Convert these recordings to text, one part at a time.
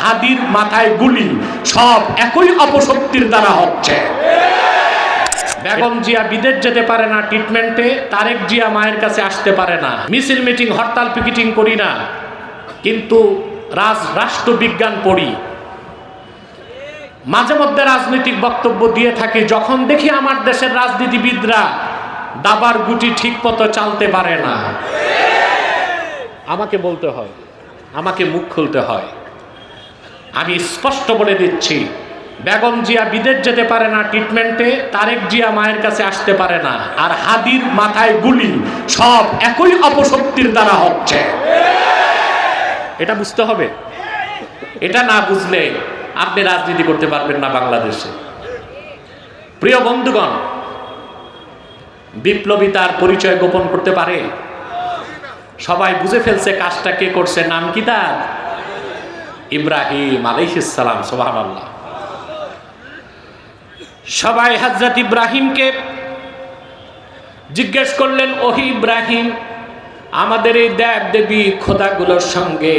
হাদির মাথায় গুলি, সব একই অপশক্তির দ্বারা হচ্ছে। বেগম জিয়া বিদেশ যেতে পারে না ট্রিটমেন্টে, তারেক জিয়া মায়ের কাছে আসতে পারে না। মিছিল মিটিং হরতাল পিকেটিং করি না, কিন্তু রাষ্ট্রবিজ্ঞান পড়ি, মাঝে মধ্যে রাজনৈতিক বক্তব্য দিয়ে থাকি। যখন দেখি আমার দেশের রাজনীতিবিদরা দাবার গুটি ঠিক মতো চালতে পারে না, আমাকে বলতে হয়, আমাকে মুখ খুলতে হয়। আমি স্পষ্ট বলে দিচ্ছি, বেগম জিয়া বিদেশ যেতে পারে না ট্রিটমেন্টে, তারেক জিয়া মায়ের কাছে আসতে পারে না, আর হাদির মাথায় গুলি, সব একই অপশক্তির দ্বারা হচ্ছে। এটা বুঝতে হবে। এটা না বুঝলে আপনি রাজনীতি করতে পারবেন না বাংলাদেশে। প্রিয় বন্ধুগণ, বিপ্লবী তার পরিচয় গোপন করতে পারে? সবাই বুঝে ফেলছে কাজটা কে করছে। নাম কি তার? ইব্রাহিম আলাইহিস সালাম। সুবহানাল্লাহ। সবাই হযরত ইব্রাহিমকে জিজ্ঞেস করলেন, ওহি ইব্রাহিম, আমাদের এই দেব দেবী খোদাগুলোর সঙ্গে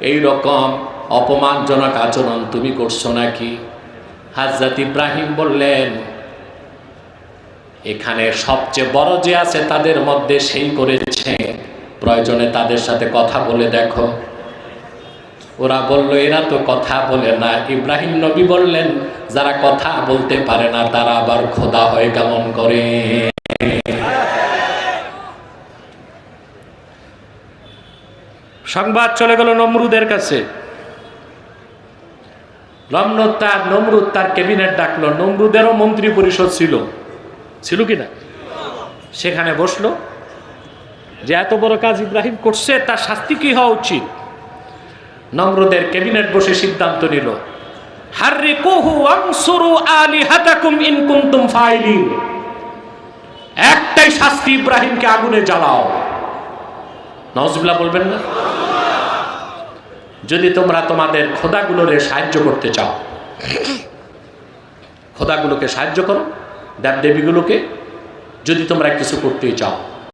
এই রকম অপমানজনক আচরণ তুমি করছো নাকি? হযরত ইব্রাহিম বললেন, এখানে সবচেয়ে বড় যে আছে তাদের মধ্যে সেই করেছে, প্রয়োজনে তাদের সাথে কথা বলে দেখো। ওরা বলল, এরা তো কথা বলে না। ইব্রাহিম নবী বললেন, যারা কথা বলতে পারে না তারা আবার খোদা হয় কেমন করে? সংবাদ চলে গেল নমরুদের কাছে। নমরুদ তার ক্যাবিনেট ডাকলো। নমরুদেরও মন্ত্রী পরিষদ ছিল কিনা? সেখানে বসলো, যে এত বড় কাজ ইব্রাহিম করছে তার শাস্তি কি হওয়া উচিত। নমরুদের ক্যাবিনেট বসে সিদ্ধান্ত নিল, হাররিকুহু ওয়ানসুরু আলিহাতাকুম ইন কুনতুম ফাইলিন। একটাই শাস্তি, ইব্রাহিমকে আগুনে জ্বালাও। নাউজুবিল্লাহ বলবেন না? যদি তোমরা তোমাদের খোদাগুলোরে সাহায্য করতে চাও, খোদাগুলোকে সাহায্য করো, দেবদেবীগুলোকে যদি তোমরা কিছু করতে চাও,